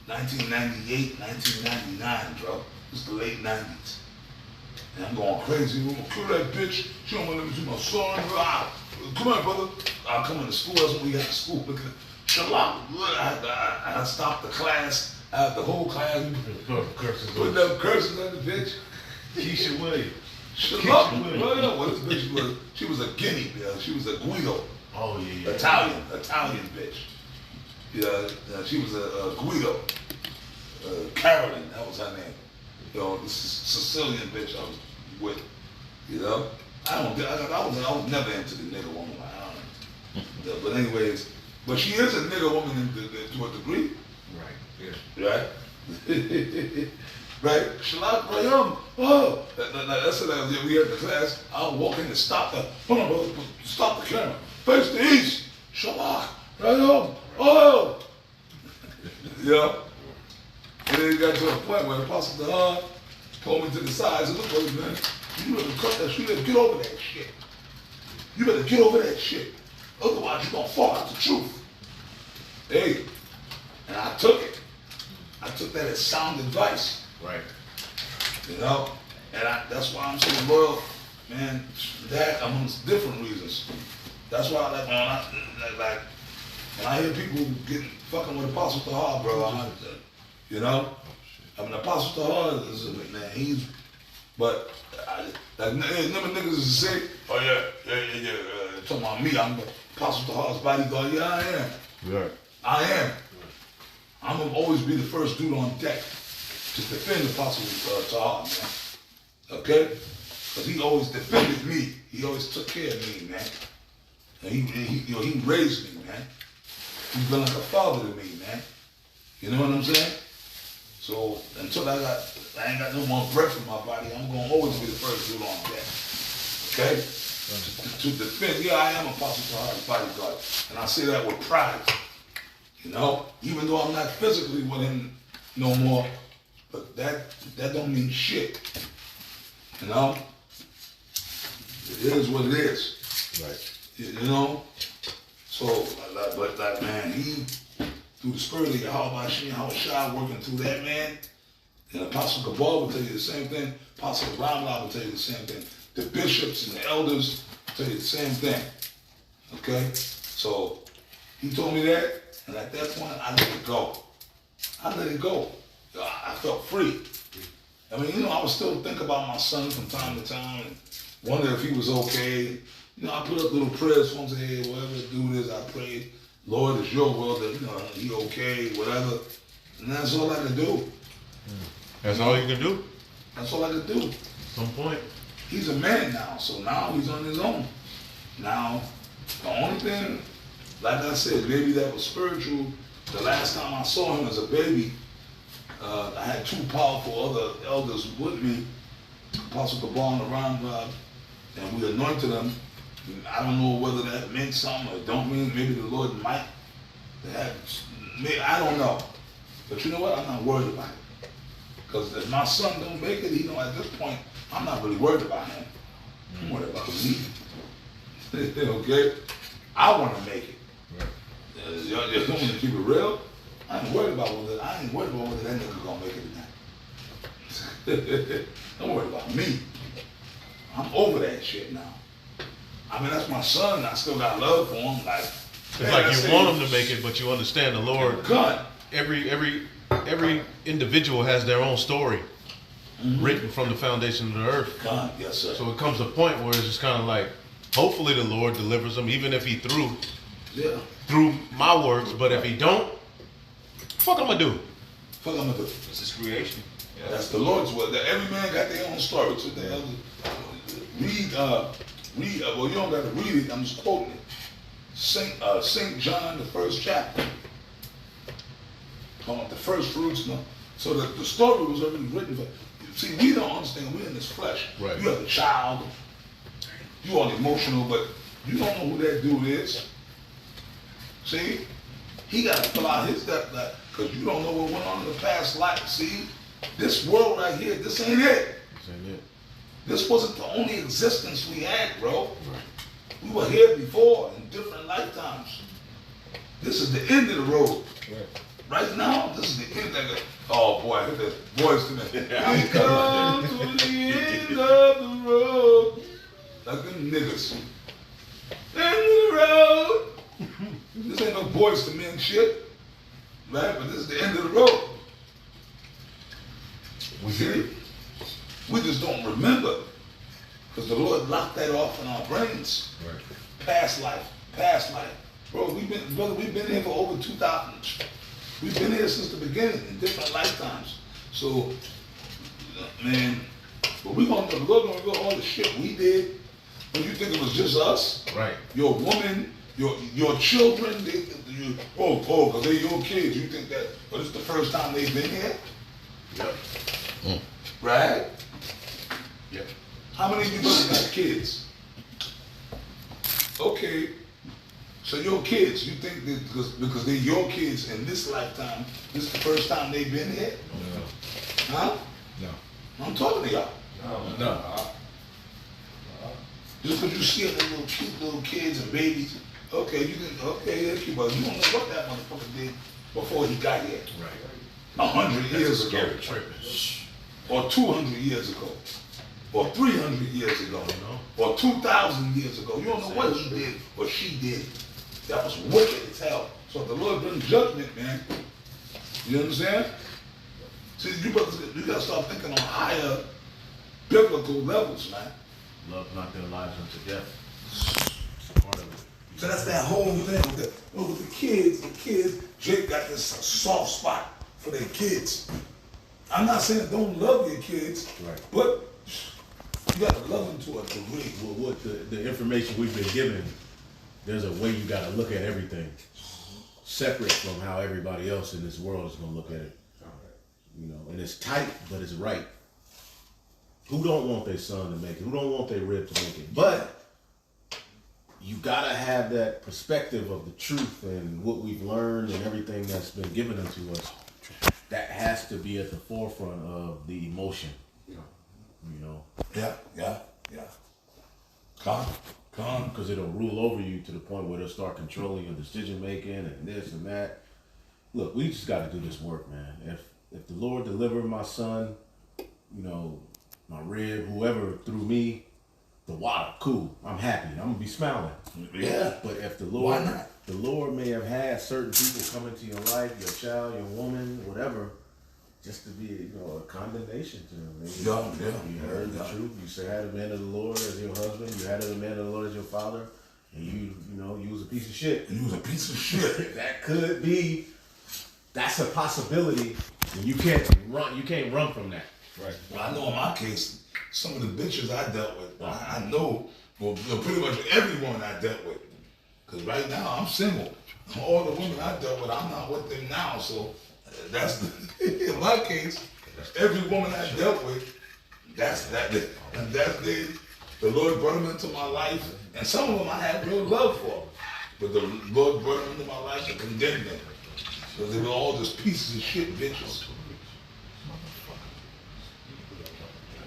1998, 1999, bro. It's the late 90s. And I'm going crazy. Kill that bitch. She don't want to let me see my son. Come on, brother. I come into school. That's when we got to school. Look at Shalom. I stopped the class. I had the whole class. Putting up curses on the bitch. Keisha Williams. Shalom. Well, this bitch was, she was a Guinea, man. She was a Guido. Oh, yeah. Italian bitch. Yeah, she was a Guido. Carolyn, that was her name. You know, this Sicilian bitch I was with. You know, I was never into the nigga woman. Yeah, but anyways, but she is a nigga woman to a degree. Right. Right. Right. Shalak Rayam. Oh, that's what we had the class. I was walking to stop the. Hold on, brother. Stop the camera. Face the east. Shalak Rayam. Oh. Yeah. And then it got to a point where the Apostle Dahad pulled me to the side and said, look, brother, man, you better cut that shit. You better get over that shit. You better get over that shit. Otherwise, you're going to fall out the truth. Hey, and I took it. I took that as sound advice. Right. You know? And that's why I'm so loyal, man, that amongst different reasons. That's why when I hear people getting fucking with Apostle Dahad, bro, you know? I mean, Apostle Dahad is, man, but, like, never niggas is say, oh yeah, talking about me, I'm Apostle Dahad's bodyguard. Yeah, I am. Right. I am. I'm gonna always be the first dude on deck to defend Apostle Dahad, man. Okay? Because he always defended me. He always took care of me, man. And he raised me, man. He's been like a father to me, man. You know what I'm saying? So until I ain't got no more breath in my body, I'm gonna always be the first dude on deck. Okay? To defend, yeah, I am Apostle Dahad's bodyguard. And I say that with pride. You know? Even though I'm not physically with him no more, but that don't mean shit. You know? It is what it is. Right. You know? So, but like, man, he, through the spirit of Yahweh Shai working through that man, and Apostle Gabal will tell you the same thing, Apostle Ramla will tell you the same thing, the bishops and the elders will tell you the same thing. Okay? So, he told me that, and at that point, I let it go. I let it go. I felt free. I mean, you know, I would still think about my son from time to time and wonder if he was okay. You know, I put up little prayers for him, say, hey, whatever to do this, I pray, Lord, it's your will that, you know, he okay, whatever. And that's all I can do. That's all you can do? That's all I can do. At some point. He's a man now, so now he's on his own. Now, the only thing, like I said, maybe that was spiritual. The last time I saw him as a baby, I had two powerful other elders with me, Apostle Gabal and Ramrod, and we anointed them. I don't know whether that meant something or don't mean. Maybe the Lord might have. I don't know. But you know what? I'm not worried about it. Because if my son don't make it, you know, at this point, I'm not really worried about him. I'm worried about me. Okay? I want to make it. Right. Y'all just want me to keep it real? I ain't worried about whether that nigga gonna make it or not. Don't worry about me. I'm over that shit now. I mean, that's my son. I still got love for him. Like, it's like you want him to make it, but you understand the Lord. God. Every individual has their own story written from the foundation of the earth. God, yes, sir. So it comes a point where it's just kind of like, hopefully the Lord delivers him, even if he through my works. But if he don't, fuck I'm gonna do. Fuck I'm gonna do. It's his creation. Yeah. That's the Lord's will. Every man got their own story. So well, you don't got to read it. I'm just quoting it. Saint John, the first chapter. Talking about the first fruits. No. So the story was already written for. See, we don't understand. We're in this flesh. Right. You have a child. You are emotional, but you don't know who that dude is. See, he got to fill out his stuff because you don't know what went on in the past life. See, this world right here, this ain't it. This ain't it. This wasn't the only existence we had, bro. Right. We were here before in different lifetimes. This is the end of the road. Right. right now, this is the end of it. Oh boy, I hit the voice to me. We come to the end of the road. Like them niggas. End of the road. This ain't no Boys to Men shit. Right? But this is the end of the road. We see? We just don't remember. Because the Lord locked that off in our brains. Right. Past life. Bro, we've been here for over 2,000. We've been here since the beginning in different lifetimes. So, man, but we gonna look at all the shit we did. When you think it was just us, Right. Your woman, your children, because they're your kids. You think that, but it's the first time they've been here, Yep. right? Yep. How many of you brothers got kids? Okay, so your kids, you think that because they're your kids in this lifetime, this is the first time they've been here? No. Huh? No. I'm talking to y'all. No. Just because you see them little cute little kids and babies, okay, they're cute, but you don't know what that motherfucker did before he got here. Right. 100 years ago, or 200 years ago, or 300 years ago, or 2,000 years ago. You don't know what he did or she did. That was wicked as hell. So if the Lord brings judgment, man, you understand? See, you gotta start thinking on higher biblical levels, man. Love not their lives unto death. It's part of it. So that's that whole thing with the kids. Jake got this soft spot for their kids. I'm not saying don't love your kids, Right. but you got to love them to a degree. Well, what the information we've been given, there's a way you got to look at everything separate from how everybody else in this world is going to look at it. You know, and it's tight, but it's right. Who don't want their son to make it? Who don't want their rib to make it? But you gotta have that perspective of the truth and what we've learned and everything that's been given unto us. That has to be at the forefront of the emotion. You know. Yeah. Calm. Because it'll rule over you to the point where it'll start controlling your decision making and this and that. Look, we just gotta do this work, man. If the Lord delivered my son, you know, my rib, whoever through me, the water, cool. I'm happy. I'm gonna be smiling. Yeah. But if the Lord, Why not? the Lord may have had certain people come into your life, your child, your woman, whatever, just to be, you know, a condemnation to them. Maybe you heard the truth. You had a man of the Lord as your husband. You had a man of the Lord as your father, and you was a piece of shit. You was a piece of shit. That could be. That's a possibility. And you can't run from that. Right. Well, I know in my case, some of the bitches I dealt with, I know, well, pretty much every woman I dealt with. Because right now, I'm single. All the women I dealt with, I'm not with them now. So that's in my case, every woman I dealt with, the Lord brought them into my life. And some of them I had real love for. But the Lord brought them into my life to condemn them. Because they were all just pieces of shit bitches.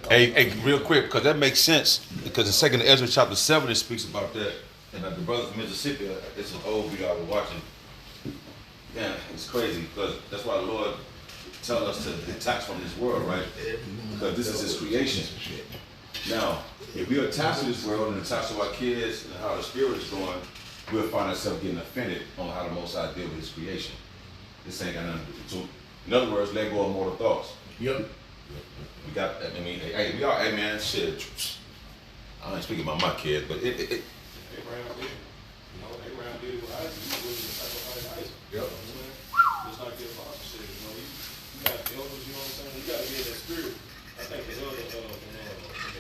Hey, real quick, because that makes sense. Because in Second Ezra chapter 7, it speaks about that. And the brothers from Mississippi, it's an old video I was watching. Yeah, it's crazy because that's why the Lord tells us to detach from this world, right? Because this is His creation. Now, if we attach to this world and attach to our kids and how the spirit is going, we'll find ourselves getting offended on how the Most High deal with His creation. This ain't got nothing to do. In other words, let go of mortal thoughts. Yep. We got, I mean, hey, we are, hey man, shit. I ain't speaking about my kid, but it Abraham did. You know, Abraham did it with Isaac. He was willing to sacrifice Isaac. Yep. You know what I'm saying? Just like your father said, you know, you got elders, you know what I'm saying? You got to get that spirit. I think the elder in the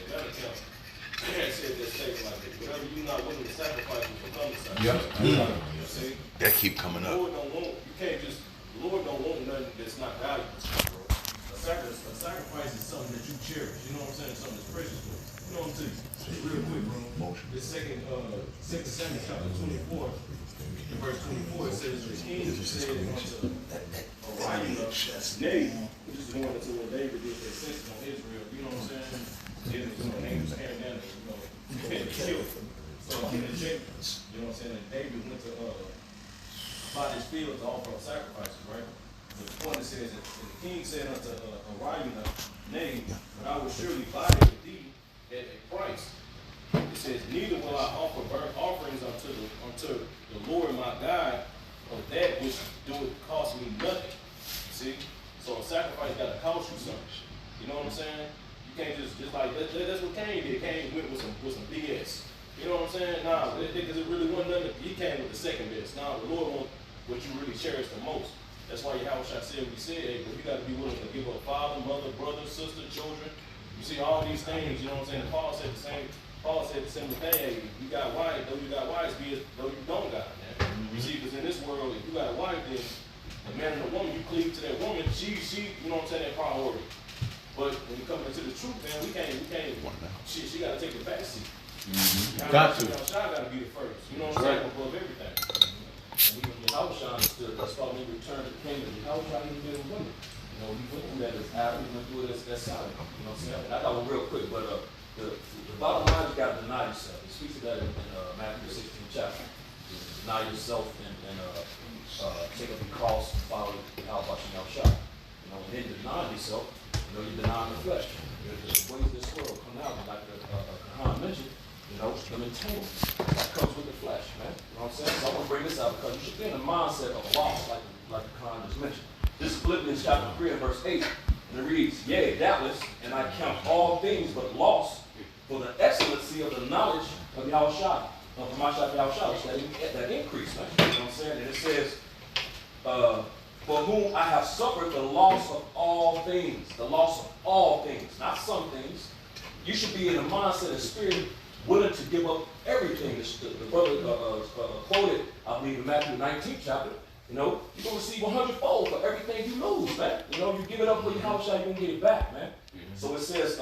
Atlanta camp had said that statement like that. Whatever you're not willing to sacrifice will become the sacrifice. Yep. See? that keep coming The up. Lord don't want, you can't just, the Lord don't want nothing that's not valuable, bro. A sacrifice is something that you cherish, you know what I'm saying? Something that's precious to you. You know what I'm saying? Real quick, bro. This second Samuel chapter 24, in verse 24, it says, the king said unto Araunah, nay, which is going into what David did that census on Israel, you know what I'm saying? Then, you know, angels came down and, you know, killed. So, in the check, you know what I'm saying? And David went to about his field to offer up sacrifices, right? says, and the king said unto Araunah, Nay, but I will surely buy it with thee at a price. It says, neither will I offer burnt offerings unto the Lord my God of that which doeth cost me nothing. See? So a sacrifice gotta cost you something. You know what I'm saying? You can't just like that's what Cain did. Cain went with some BS. You know what I'm saying? Nah, because it really wasn't nothing. He came with the second best. Nah, the Lord wants what you really cherish the most. That's why Yahweh said what he said, hey, but you got to be willing to give up father, mother, brother, sister, children. You see all these things, you know what I'm saying? And Paul said the same thing. Hey, you got wives, though you got wives, be as though you don't got, man. You see, because in this world, if you got a wife, then the man and the woman, you cleave to that woman, she, you know what I'm saying, that priority. But when you come into the truth, man, we can't, she got to take the back seat. Got to. Shah got to be the first, you know what I'm saying, above everything. And even Yahushua understood, that's why when he returned to the kingdom, Yahushua even did with women. You know, he went through that as Adam, he went through it as Sodom. You know what I'm saying? And I got one real quick, but the bottom line, you got to deny yourself. He speaks of that in Matthew 16 chapter. You deny yourself and take up your cross and follow Yahushua. You know, and then denying yourself, you know, you're denying the flesh. The ways of this world come out, like Kahan mentioned, you know, the entanglement that comes with the flesh, man. You know what I'm saying? So I want to bring this out because you should be in the mindset of loss, like Kahan just mentioned. This is Philippians chapter 3 and verse 8. And it reads, yea, doubtless, and I count all things but loss for the excellency of the knowledge of Yahushua, of Mashiach Yahushua, that increase, man. You know what I'm saying? And it says, for whom I have suffered the loss of all things. The loss of all things, not some things. You should be in the mindset of spirit, willing to give up everything. The brother quoted, I believe, in Matthew 19 chapter. You know, you're going to receive 100-fold for everything you lose, man. You know, you give it up for your house, you're going to get it back, man. So it says,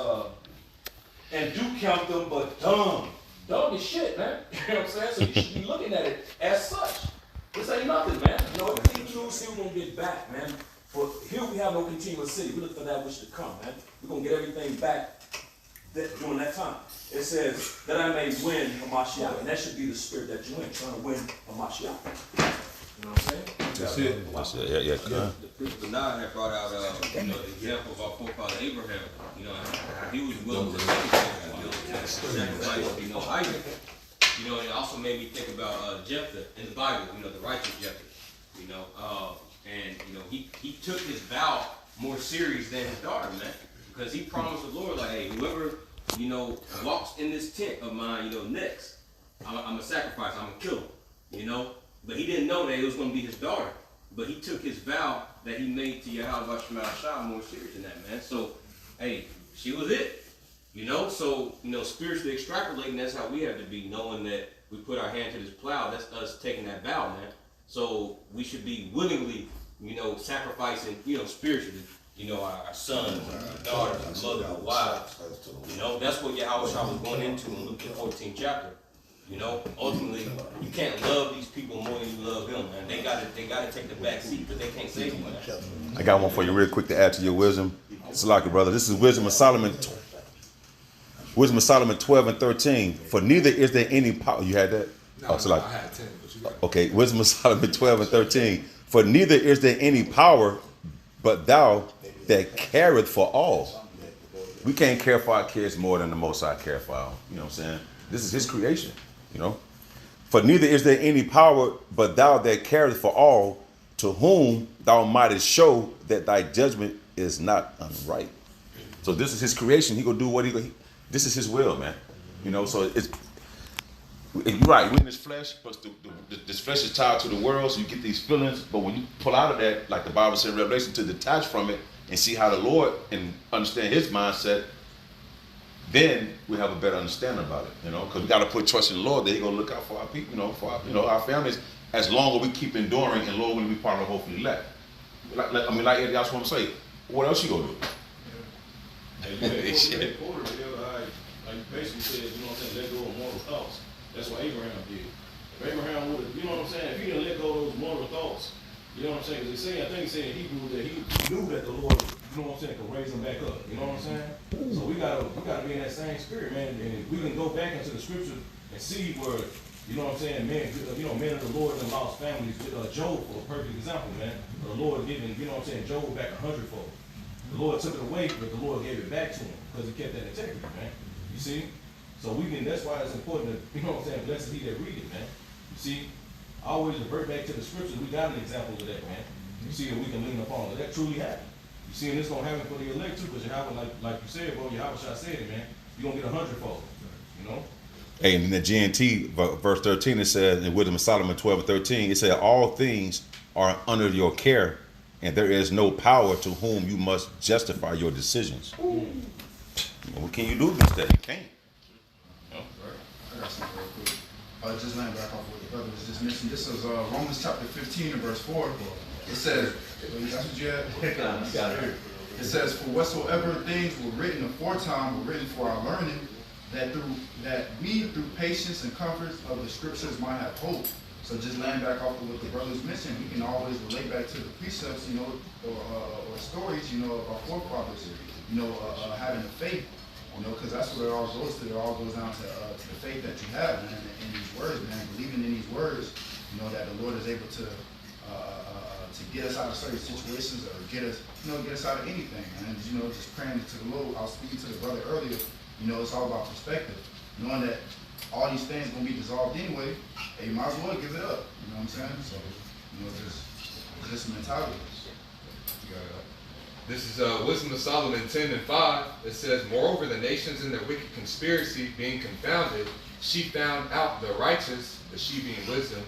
and do count them, but dumb. Dumb is shit, man. You know what I'm saying? So you should be looking at it as such. This ain't nothing, man. You know, everything you lose, we're going to get back, man. For here we have no continuous city. We look for that which to come, man. We're going to get everything back during that time. It says that I may win a Mashiach. And that should be the spirit that you're in, trying to win a Mashiach. You know what I'm saying? That's it. Yeah. The priest Bernard had brought out, the example of our forefather Abraham. You know, how he was willing to sacrifice, Isaac. You know, and it also made me think about Jephthah in the Bible. You know, the righteous Jephthah. You know, and you know, he took his vow more serious than his daughter, man, because he promised the Lord, like, hey, whoever walks in this tent of mine, next, I'm gonna sacrifice, I'm gonna kill him. You know. But he didn't know that it was going to be his daughter. But he took his vow that he made to Yahweh Shema more serious than that, man. So, hey, she was it. You know, so, spiritually extrapolating, that's how we have to be, knowing that we put our hand to this plow. That's us taking that vow, man. So we should be willingly, sacrificing, spiritually, our sons, our daughters, our mothers, our wives. You know, that's what Yahweh was going into in Luke 14th chapter. You know, ultimately, you can't love these people more than you love them, man. They gotta take the back seat because they can't save you, man. I got one for you real quick to add to your wisdom. Salaki, brother. This is Wisdom of Solomon. Wisdom of Solomon 12 and 13. For neither is there any power. You had that? No, Salaki. I had 10, but you got it. Okay, Wisdom of Solomon 12 and 13. For neither is there any power but thou that careth for all. We can't care for our kids more than the Most High care for our. You know what I'm saying? This is his creation. For neither is there any power but thou that careth for all, to whom thou mightest show that thy judgment is not unright. So this is his creation. He gonna do what this is his will, man. So it's you're right. We're in this flesh, but this flesh is tied to the world, so you get these feelings. But when you pull out of that, like the Bible said in Revelation, to detach from it and see how the Lord and understand his mindset, then we have a better understanding about it, because we got to put trust in the Lord that He's gonna look out for our people, for our families, as long as we keep enduring, and Lord, when we part of the hopefully elect. Like Eddie, I just want to say, what else you gonna do? Like you basically said, let go of mortal thoughts. That's what Abraham did. If Abraham would have, if he didn't let go of those mortal thoughts, you know what I'm saying? Because I think he said in Hebrew that he knew that the Lord, could raise him back up. You know what I'm saying? So we gotta be in that same spirit, man. And if we can go back into the scripture and see where You know what I'm saying? Men, men of the Lord and lost families. Job, for a perfect example, man. The Lord giving, you know what I'm saying, Job back 100-fold. The Lord took it away, but the Lord gave it back to him because he kept that integrity, man. You see? So that's why it's important to, you know what I'm saying, blessed he that read it, man. You see? I always revert back to the scriptures. We got an example of that, man. You see, that we can lean upon it. That truly happened. You see, and it's gonna happen for the elect too, because Yahweh, like you said, bro, Yahweh said it, man. You're gonna get 100-fold. You know? Hey, and in the GNT, verse 13, it says, in Wisdom of Solomon 12:13, it said, all things are under your care, and there is no power to whom you must justify your decisions. What can you do against that? You can't. I got something real quick. Just laying back off what the brother was just mentioning. This is Romans chapter 15 and verse 4. It says, that's what you had? It says, for whatsoever things were written aforetime were written for our learning, that we through patience and comforts of the scriptures might have hope. So just laying back off of what the brothers mentioned, we can always relate back to the precepts, you know, or stories, you know, of our forefathers, you know, having the faith, you know, because that's what it all goes to. It all goes down to the faith that you have, man, in these words, man, believing in these words, you know, that the Lord is able to get us out of certain situations or get us out of anything, man. And, you know, just praying to the Lord. I was speaking to the brother earlier. You know, it's all about perspective. Knowing that all these things gonna be dissolved anyway, hey, you might as well give it up. You know what I'm saying? So, you know, just mentality. This is Wisdom of Solomon 10:5. It says, moreover, the nations in their wicked conspiracy being confounded, she found out the righteous, the she being wisdom,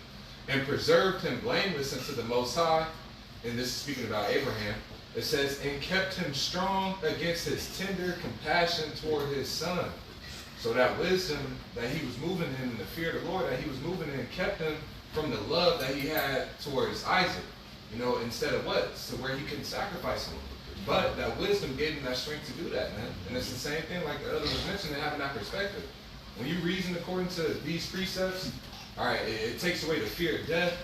and preserved him blameless unto the Most High. And this is speaking about Abraham. It says, and kept him strong against his tender compassion toward his son. So that wisdom that he was moving in, and the fear of the Lord that he was moving in, kept him from the love that he had towards Isaac. You know, instead of what? So where he couldn't sacrifice him. But that wisdom gave him that strength to do that, man. And it's the same thing like the other was mentioning, having that perspective. When you reason according to these precepts, all right, it takes away the fear of death,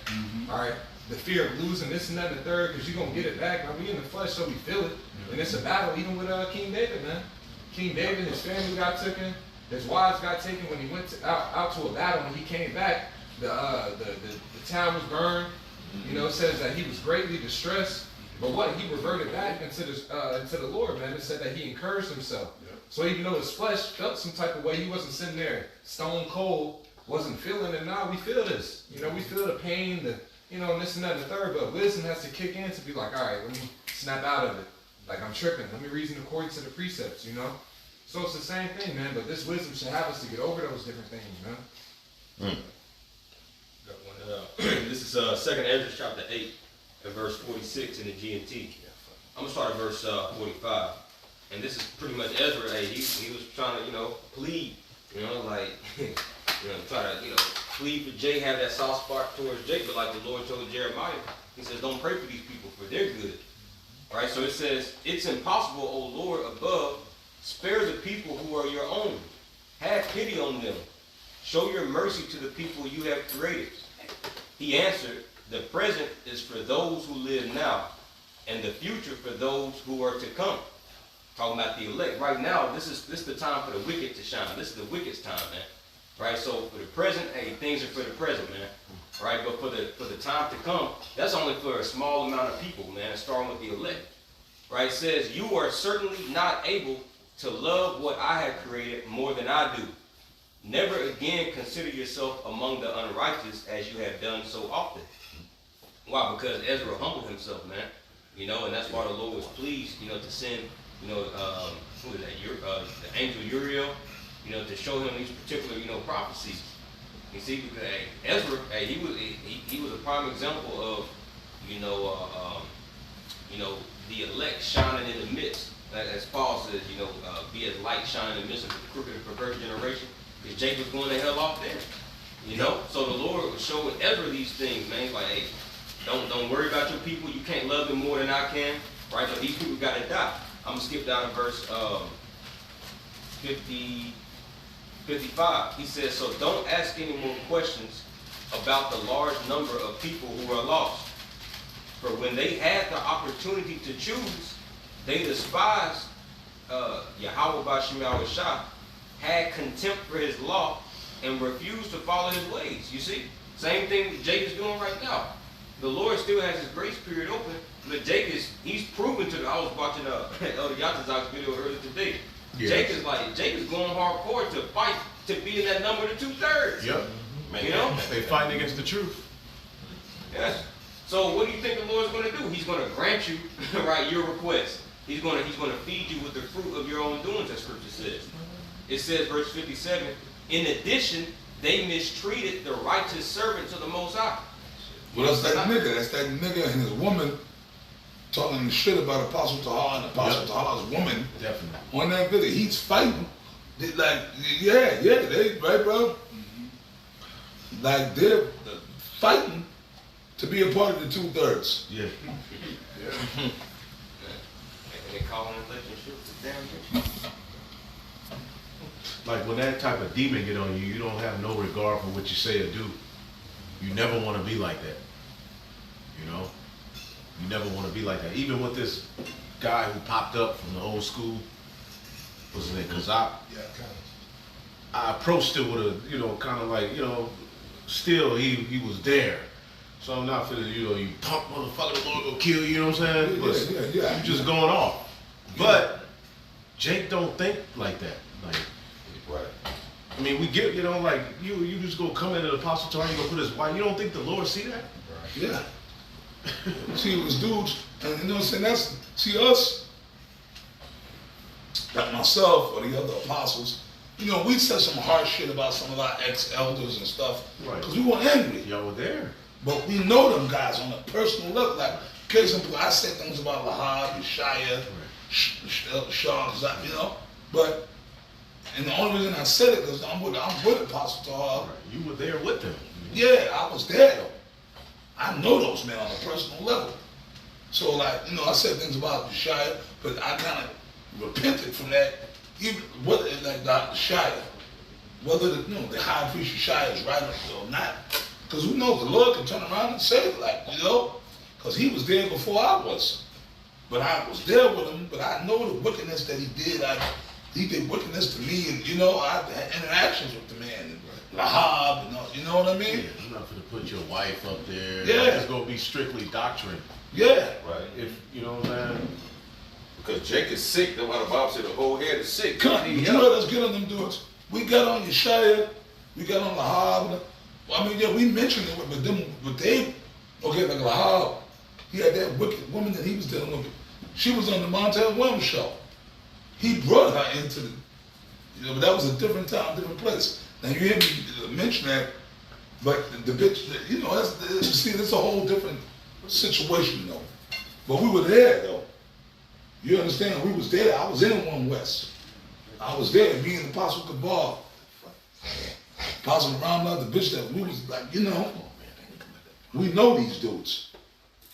all right, the fear of losing this and that and the third, because you're going to get it back. Now, we in the flesh, so we feel it. And it's a battle, even with King David, man. King David, his family got taken, his wives got taken when he went out to a battle. When he came back, the town was burned. You know, it says that he was greatly distressed. But what? He reverted back into the Lord, man. It said that he encouraged himself. So even though his flesh felt some type of way, he wasn't sitting there stone cold, wasn't feeling it. Now we feel this. You know, we feel the pain, and this and that and the third. But wisdom has to kick in to be like, all right, let me snap out of it. Like, I'm tripping. Let me reason according to the precepts, you know? So it's the same thing, man. But this wisdom should have us to get over those different things, man. Got one. This is 2nd Ezra chapter 8 and verse 46 in the GNT. I'm going to start at verse 45. And this is pretty much Ezra. Hey, he was trying to, plead, like, try to, plead for Jay, have that soft spot towards Jay. But like the Lord told Jeremiah, he says, don't pray for these people, for they're good. All right, so it says, it's impossible, O Lord, above, spare the people who are your own. Have pity on them. Show your mercy to the people you have created. He answered, the present is for those who live now, and the future for those who are to come. Talking about the elect. Right now, this is the time for the wicked to shine. This is the wicked's time, man. Right? So for the present, hey, things are for the present, man. Right? But for the time to come, that's only for a small amount of people, man, starting with the elect. Right? It says, you are certainly not able to love what I have created more than I do. Never again consider yourself among the unrighteous as you have done so often. Why? Because Ezra humbled himself, man. And that's why the Lord was pleased, to send, who is that? The angel Uriel, to show him these particular, prophecies. You see, because Ezra, he was a prime example of, the elect shining in the midst. As Paul says, be as light shining in the midst of the crooked and perverted generation. Because Jacob's going to hell off there. So the Lord was showing Ezra these things, man. Like, hey, don't worry about your people. You can't love them more than I can. Right? So these people got to die. I'm going to skip down to verse 55. He says, so don't ask any more questions about the large number of people who are lost. For when they had the opportunity to choose, they despised Yahweh Bashim Yahushua, had contempt for his law, and refuse to follow his ways. You see? Same thing Jake is doing right now. The Lord still has his grace period open, but he's proven to I was watching Elder Yatazak's video earlier today. Yes. Jake is going hardcore to fight to be in that number to 2/3. Yep. You know? They fighting against the truth. Yes. So what do you think the Lord's going to do? He's going to grant you, right, your request. He's going to feed you with the fruit of your own doings, as Scripture says. It says, verse 57, in addition, they mistreated the righteous servants of the Most High. Well, that's that nigga. That's that nigga and his woman talking shit about Apostle Tahar and Apostle Tahar's woman. Definitely. On that video, he's fighting. Like, yeah, they, right, bro? Like, they're fighting to be a part of the 2/3. Yeah. And they call him damn bitch. Like when that type of demon get on you, you don't have no regard for what you say or do. You never want to be like that. You know? You never want to be like that. Even with this guy who popped up from the old school, what's his name, Kazak? Yeah, kind of. I approached it with a, kind of like, still he was there. So I'm not feeling, you punk motherfucker, the Lord gonna kill you, you know what I'm saying? But Yeah. you just going off. But Jake don't think like that. Like, Right. I mean, we get, like, you just go come into the Apostle Tahar, you go put his wife, you don't think the Lord see that? Yeah. See, it was dudes, and you know what I'm saying? See us, like myself or the other apostles, we said some harsh shit about some of our ex-elders and stuff. Right. Because we were angry. Y'all were there. But we know them guys on a personal level. Like, case in point, I said things about Lahab, Yeshaya, Shaw, But, and the only reason I said it because I'm with Apostle Tahar. Right. You were there with them. Yeah, I was there though. I know those men on a personal level. So like, I said things about Yeshaya, but I kind of repented from that. Even whether like Dr. Shia, whether the high priest Yeshaya is right or not. Because who knows, the Lord can turn around and say it like, because he was there before I was. But I was there with him, but I know the wickedness that he did. He did wickedness to me, and I had interactions with the man, and Lahab, and all, you know what I mean? Yeah, I'm not gonna put your wife up there. Yeah. It's gonna be strictly doctrine. Yeah. Right. If, you know what I'm saying? Because Jake is sick. That's why the Bible said the whole head is sick. Come on, you know what? Let's get on them dudes. We got on Yeshaya, we got on Lahab. I mean, yeah, we mentioned it, but they, like Lahab, he had that wicked woman that he was dealing with. She was on the Montel Williams show. He brought her into the, but that was a different time, different place. Now you hear me mention that, but the bitch, that's a whole different situation though. But we were there though. You understand? We was there. I was in One West. I was there. Me and Apostle Kabar, Apostle Ramla, the bitch that we was like, we know these dudes.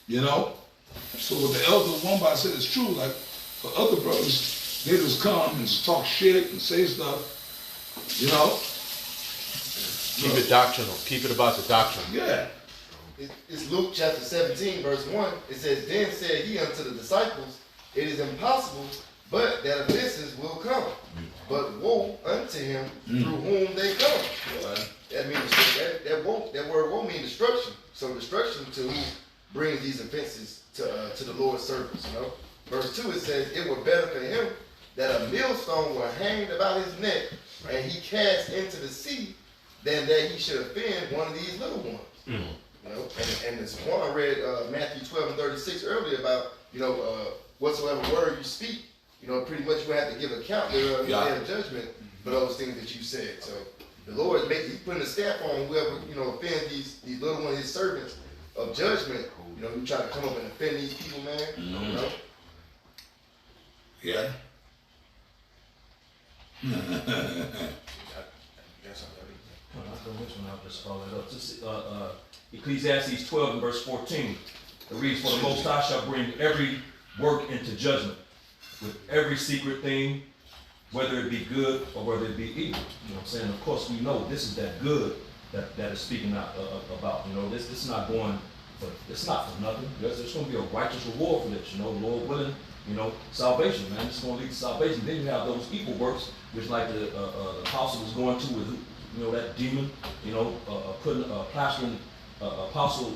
So what the elder Wombat said is true. Like for other brothers, they just come and just talk shit and say stuff. Keep it doctrinal. Keep it about the doctrine. Yeah. It's Luke chapter 17, verse 1. It says, then said he unto the disciples, it is impossible, but that offenses will come. But woe unto him through whom they come. That means that word woe means destruction. So destruction to who brings these offenses to the Lord's servants. Verse 2 it says, it were better for him that a millstone were hanged about his neck and he cast into the sea than that he should offend one of these little ones. And this one I read Matthew 12:36 earlier about whatsoever word you speak, pretty much you have to give account thereof in the judgment for those things that you said. So the Lord he's putting a stamp on whoever offends these little ones, his servants of judgment. Who try to come up and offend these people, man. Yeah. I'll just follow it up. Just, Ecclesiastes 12 and verse 14. It reads, for the Most High shall bring every work into judgment, with every secret thing, whether it be good or whether it be evil. You know what I'm saying? Of course, we know this is that good that is speaking out about. This is not going, it's not for nothing. There's going to be a righteous reward for this. Lord willing, salvation, man. It's going to lead to salvation. Then you have those evil works, which like the apostle was going to with you know, that demon, you know, plastering Apostle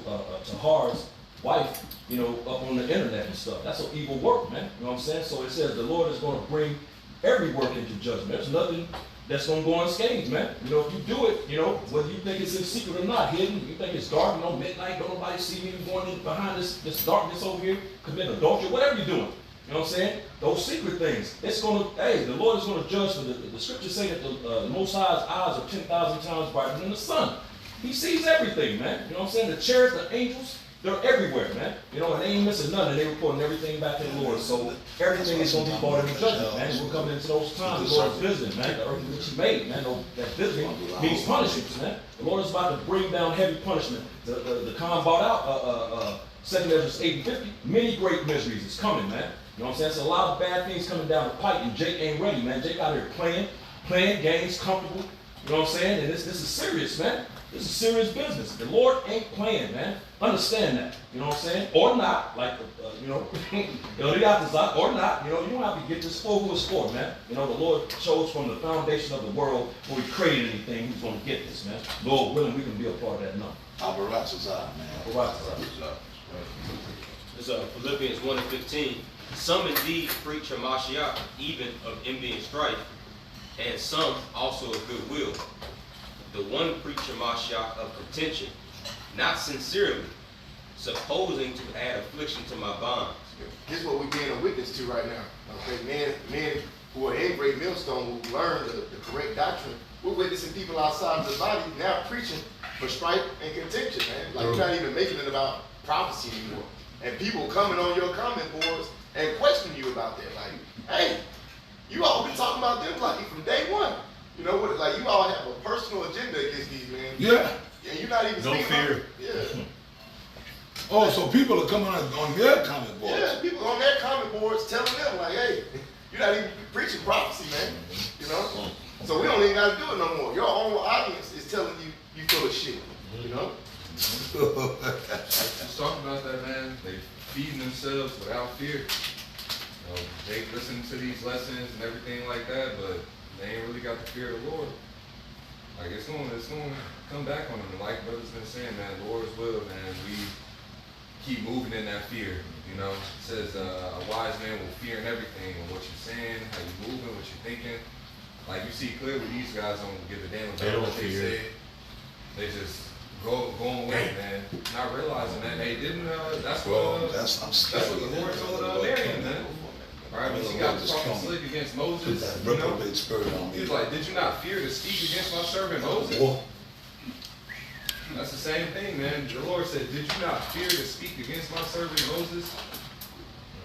Tahar's wife, you know, up on the internet and stuff. That's an evil work, man. You know what I'm saying? So it says the Lord is going to bring every work into judgment. There's nothing that's going to go unscathed, man. You know, if you do it, you know, whether you think it's in secret or not, hidden, you think it's dark, you know, midnight, don't nobody see me going in behind this darkness over here, committing adultery, whatever you're doing. You know what I'm saying? Those secret things. It's going to, hey, the Lord is going to judge. For the scriptures say that the Most High's eyes are 10,000 times brighter than the sun. He sees everything, man. You know what I'm saying? The chariots, the angels, they're everywhere, man. You know, and they ain't missing none, and they reporting everything back to the Lord. So everything is going to be brought into judgment, man. We're coming into those times. The Lord's visiting, man. The earth in which He made, man. That visiting means punishments, man. The Lord is about to bring down heavy punishment. The Khan brought out 2 Ezra 8:50. Many great miseries is coming, man. You know what I'm saying? It's a lot of bad things coming down the pipe, and Jake ain't ready, man. Jake out here playing games, comfortable. You know what I'm saying? And this is serious, man. This is serious business. The Lord ain't playing, man. Understand that. You know what I'm saying? Or not, like, you know, or not. You know, you don't have to get this for who it's for, man. You know, the Lord chose from the foundation of the world before He created anything, He's going to get this, man. Lord willing, we can be a part of that number. man. It's Philippians 1:15. Some indeed preach Hamashiach, even of envy and strife, and some also of goodwill. The one preach Hamashiach of contention, not sincerely, supposing to add affliction to my bonds. Here's what we're being a witness to right now. Okay, men who are in Great Millstone, who learn the correct doctrine, we're witnessing people outside of the body now preaching for strife and contention, man. Like, you're not even making it about prophecy anymore. And people coming on your comment boards and questioning you about that. Like, hey, you all been talking about them like from day one. You know what? Like, you all have a personal agenda against these men. Yeah. And you're not even No fear. Yeah. Oh, so people are coming on their comment boards. Yeah, people on their comment boards telling them, like, hey, you're not even preaching prophecy, man. You know? So we don't even got to do it no more. Your own audience is telling you you full of shit. You know? Just talking about that, man. They feeding themselves without fear. You know, they listen to these lessons and everything like that, but they ain't really got the fear of the Lord. Like, it's going to come back on them. And like brother's been saying, man, Lord's will, man, we keep moving in that fear. You know, it says a wise man will fear in everything, and what you're saying, how you moving, what you're thinking. Like, you see clearly these guys don't give a damn about what they say. They just going away, man. Not realizing that they didn't. That's what the Lord told Miriam, man. Right, when she got talking slick against Moses, you know, he was like, "Did you not fear to speak against my servant Moses?" That's the same thing, man. The Lord said, "Did you not fear to speak against my servant Moses?"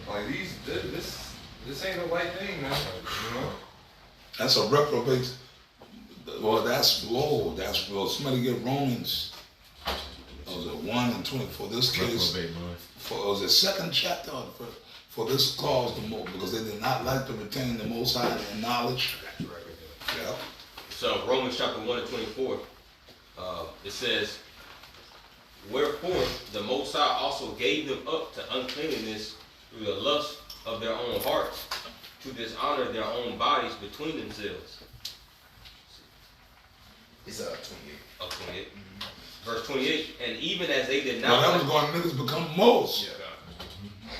Like, this ain't a light thing, man. You know. That's a reprobate. Well, well, somebody get Romans. Was it 1 and 20 for this case? Was it second chapter for this cause the most, because they did not like to retain the Most High in knowledge. Yeah. So Romans chapter 1 and 24, it says, "Wherefore the Most High also gave them up to uncleanness through the lust of their own hearts, to dishonor their own bodies between themselves." It's 28. 28. Verse 28, "And even as they did Now not..." that was going to niggas become most. Yeah.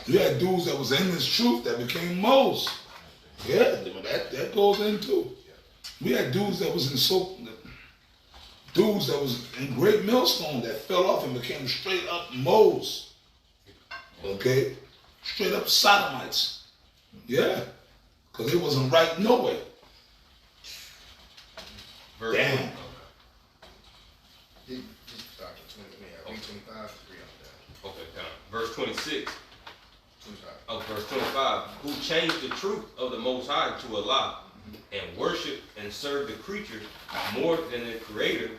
You had dudes that was in this truth that became most. Yeah, that goes in too. We had dudes that was in Great Millstone that fell off and became straight up most. Okay? Straight up sodomites. Yeah. Because it wasn't right no way. Verse Damn. Okay, verse 26. Verse 25. "Who changed the truth of the Most High to a lie, and worship and serve the creature more than the Creator,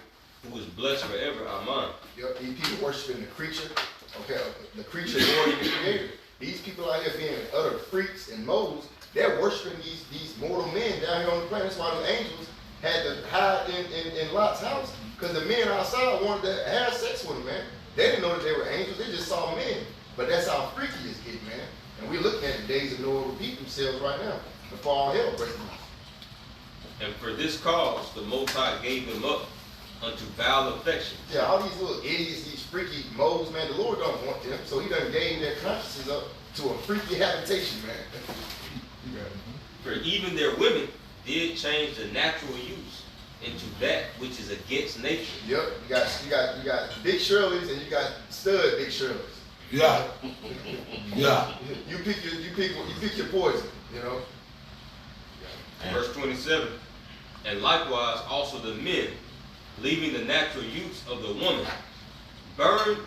who is blessed forever. Amen." Yep, these people worshiping the creature, okay, the creature more than the Creator. These people out here being utter freaks and moles, they're worshiping these mortal men down here on the planet. That's why the angels had to hide in Lot's house, because the men outside wanted to have sex with them, man. They didn't know that they were angels, they just saw men. But that's how freaky it's getting, man. And we're looking at the days of Noah repeat themselves right now, before all hell breaks loose. And for this cause, the Most High gave him up unto vile affection. Yeah, all these little idiots, these freaky moles, man, the Lord don't want them, so he done gave their consciences up to a freaky habitation, man. For even their women did change the natural use into that which is against nature. Yep, you got Big Shirley's and you got stud Big Shirley's. Yeah. Yeah. You pick your poison, you know. Verse 27, and likewise also the men, leaving the natural use of the woman, burn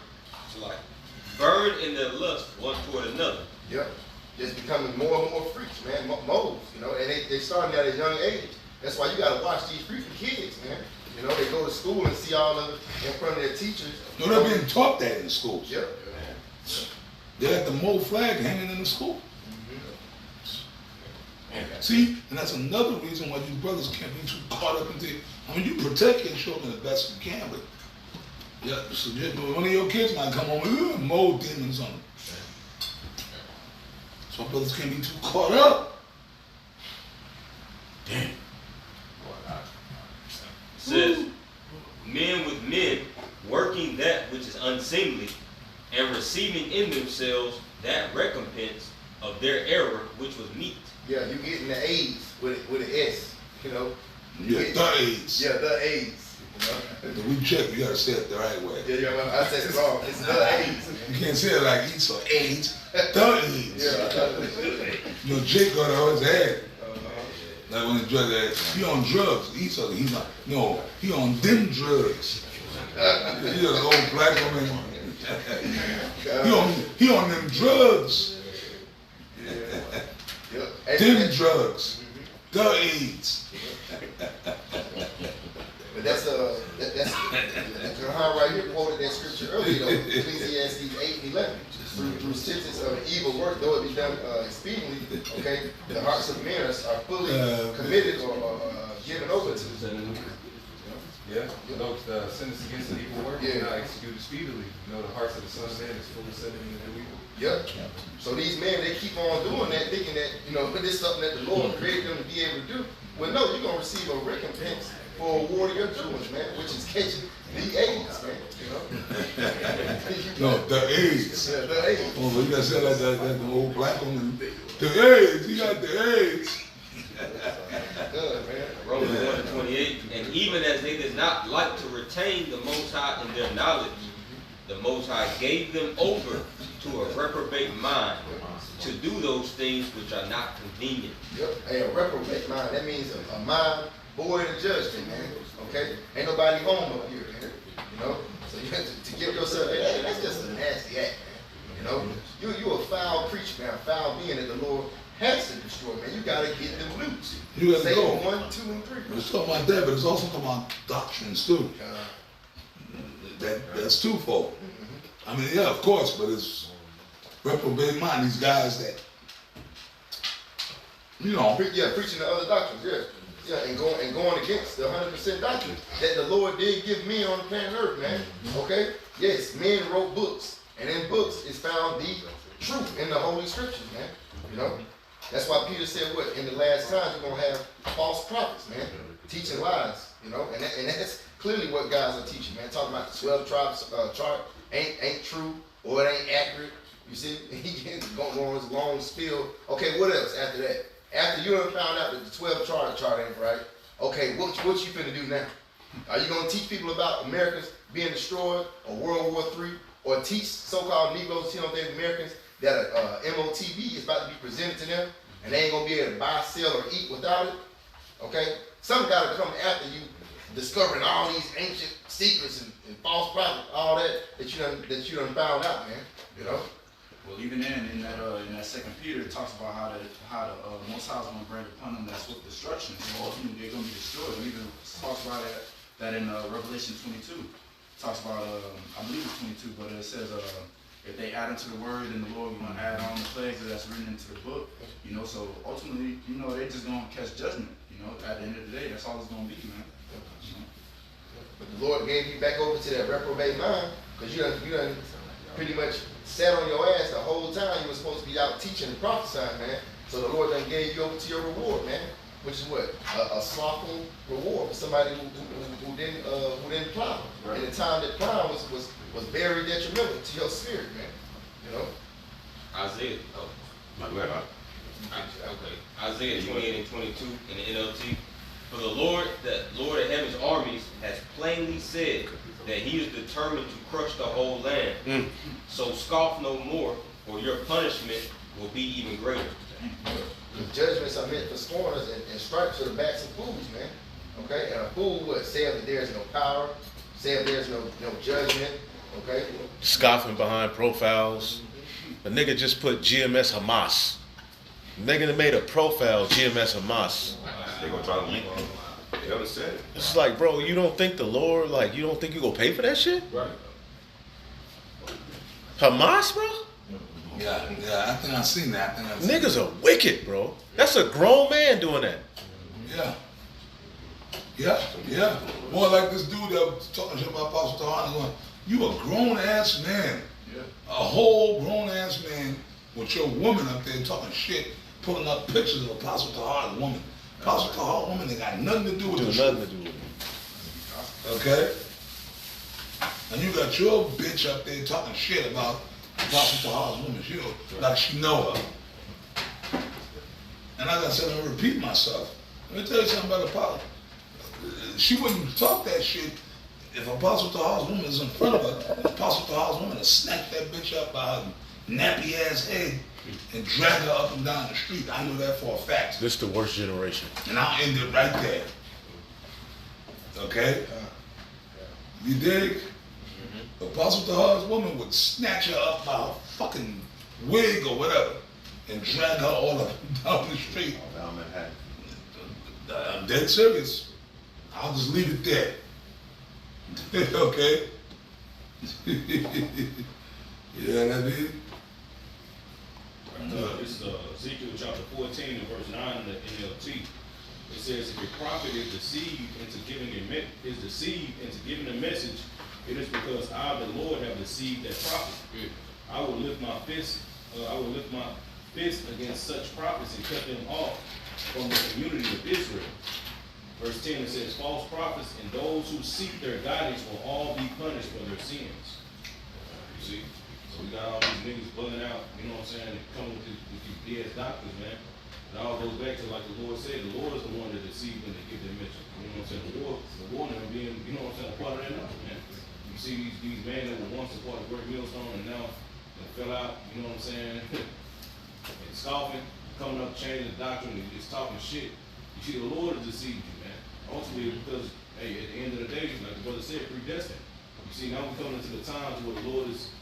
in their lust one toward another. Yep. Just becoming more and more freaks, man, moles, you know, and they starting at a young age. That's why you gotta watch these freaky kids, man. You know, they go to school and see all of it in front of their teachers. No, they're being taught that in schools. Yep. They got the mole flag hanging in the school. See, and that's another reason why you brothers can't be too caught up into. I mean, you protect your children the best you can, but yeah, so one of your kids might come home with mole demons on them. So brothers can't be too caught up. Damn. It says, men with men, working that which is unseemly, and receiving in themselves that recompense of their error which was meet. Yeah, you getting the AIDS with an S, you know. Yeah, the AIDS. Yeah, the AIDS. You know? We check, you gotta say it the right way. Yeah, I said it wrong. It's the AIDS. You can't say it like Esau, AIDS, the AIDS. Yeah. You know, Jake got it on his head. Like when the drug he on drugs. Esau, he's not, no, he on them drugs. He's an old black woman. He on them drugs. Them drugs. The AIDS. But that's Quran right here quoted that scripture earlier though, Ecclesiastes 8 and 11. Through sentence of evil work, though it be done expediently, okay, the hearts of men are fully committed or given over to. Yeah, those sentence against an evil work Yeah. not executed speedily. You know, the hearts of the Son of Man is fully set in to do evil. Yep. So these men, they keep on doing that, thinking that, you know, this is something that the Lord created them to be able to do. Well, no, you're going to receive a recompense for a war of your doings, man, which is catching the AIDS, man, you know. No, the AIDS. Yeah, the AIDS. Oh, but you gotta say like that, the old black woman. The AIDS, he got the AIDS. Good, man. Romans 1 and 28, and even as they did not like to retain the Most High in their knowledge, the Most High gave them over to a reprobate mind to do those things which are not convenient. Yep. Hey, a reprobate mind, that means a mind void of judgment, man. Okay? Ain't nobody home up here, man. You know? So you have to give yourself, hey, that's just a nasty act, man. You know? You a foul creature, man, a foul being that the Lord has to destroy, man. You gotta get them loose. You gotta Say go. 1, 2, and 3. It's talking about that, but it's also talking about doctrines too. That's twofold. I mean, yeah, of course, but it's reprobate mind. These guys that, you know, Preaching the other doctrines, yeah. Yeah, and going against the 100% doctrine that the Lord did give me on planet Earth, man. Okay? Yes, men wrote books, and in books is found the truth in the Holy Scriptures, man. You know? That's why Peter said, what? In the last times, you're going to have false prophets, man, teaching lies, you know? And that's clearly what guys are teaching, man. Talking about the 12 tribes chart ain't true, or it ain't accurate. You see? He going on his long spiel. Okay, what else after that? After you done found out that the 12 chart ain't right, okay, what you finna do now? Are you gonna teach people about Americans being destroyed, or World War III, or teach so-called Negroes, Americans, that MOTV is about to be presented to them, and they ain't gonna be able to buy, sell, or eat without it? Okay? Something gotta come after you discovering all these ancient secrets and false prophets, all that you done found out, man. You know? Well, even in that Second Peter, it talks about how the Most High is going to bring upon them that swift destruction. So ultimately, they're going to be destroyed. It even talks about that in Revelation 22. It talks about, I believe it's 22, but it says if they add into the word, then the Lord is going to add on the plagues that's written into the book. You know, so ultimately, you know, they're just going to catch judgment. You know, at the end of the day, that's all it's going to be, man. You know? But the Lord gave you back over to that reprobate mind, because you done pretty much sat on your ass the whole time you were supposed to be out teaching and prophesying, man. So the Lord done gave you over to your reward, man. which is what a slothful reward for somebody who didn't plow. Right. And the time that plowing was very detrimental to your spirit, man. You know. Isaiah. Oh, My bad. okay. Isaiah 28 and 22 in the NLT. For the Lord of heaven's armies has plainly said that he is determined to crush the whole land. So scoff no more, or your punishment will be even greater. The judgments are meant for scorners and stripes to the backs of fools, man. Okay? And a fool would say that there's no power, say that there's no judgment, okay? Scoffing behind profiles. A nigga just put GMS Hamas. Nigga that made a profile GMS Hamas. They gonna try to link me. They already said it. It's like, bro, you don't think the Lord, like, you don't think you gonna pay for that shit? Right. Hamas, bro? Yeah, I think I seen that. Niggas are wicked, bro. That's a grown man doing that. Yeah. More like this dude that was talking shit about Apostle Tahani going, you a grown ass man. Yeah. A whole grown ass man with your woman up there talking shit, pulling up pictures of Apostle Tahani's woman. Apostle Tahani's woman ain't got nothing to do with it. Nothing to do with it. Okay? And you got your bitch up there talking shit about Apostle Tahani's woman. She like she know her. And like I said, I'm gonna repeat myself. Let me tell you something about Apostle. She wouldn't talk that shit if Apostle Tahani's woman is in front of her. Apostle Tahani's woman would snatch that bitch up by her nappy ass head and drag her up and down the street. I know that for a fact. This the worst generation. And I'll end it right there. Okay? You dig? Apostle Tahani's woman would snatch her up by her fucking wig or whatever and drag her all up and down the street. Down Manhattan. I'm dead serious. I'll just leave it there. Okay? Yeah, that is. This is Ezekiel chapter 14 and verse 9 in the NLT. It says, if a prophet is deceived into giving a message, it is because I, the Lord, have deceived that prophet. I will lift my fist against such prophets and cut them off from the community of Israel. Verse 10, it says, false prophets and those who seek their guidance will all be punished for their sins. You see? So we got all these niggas bugging out, you know what I'm saying, and coming with these BS doctors, man. It all goes back to, like the Lord said, the Lord is the one that deceived them to give their mission. You know what I'm saying? The war never being, you know what I'm saying, a part of that now, man. You see these men that were once a part of Great Millstone and now they fell out, you know what I'm saying, and scoffing, coming up, changing the doctrine, and just talking shit. You see, the Lord has deceived you, man. Ultimately, because, hey, at the end of the day, like the brother said, predestined. You see, now we're coming into the times where the Lord is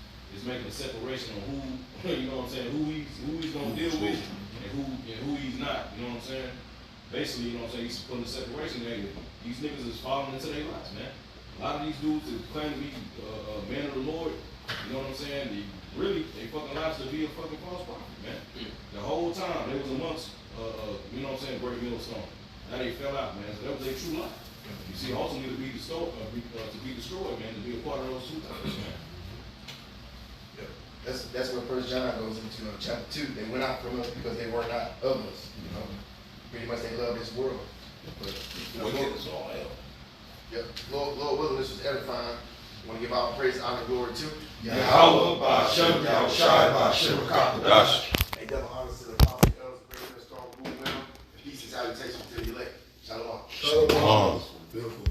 making a separation on who, you know what I'm saying, who he's gonna deal with and who he's not, you know what I'm saying? Basically, you know what I'm saying, he's putting a separation there. These niggas is falling into their lives, man. A lot of these dudes that claim to be men of the Lord, you know what I'm saying, they fucking lives to be a fucking false prophet, man. The whole time they was amongst you know what I'm saying, Great Millstone. Now they fell out, man. So that was their true life. You see, ultimately to be destroyed, man, to be a part of those two times, man. That's what 1 John goes into chapter 2. They went out from us because they were not of us. You know, pretty much they love this world. But you know, Wicked is all hell. Yep. Lord willing, this was edifying. I want to give all praise, honor, glory to Yahweh, Ba'ashem, Yahushai, Ba'ashem, Rakatash. a double honor to the apostle, elders, great and strong, rule, peace and salutations to the elect. Shalom. Shalom. Beautiful.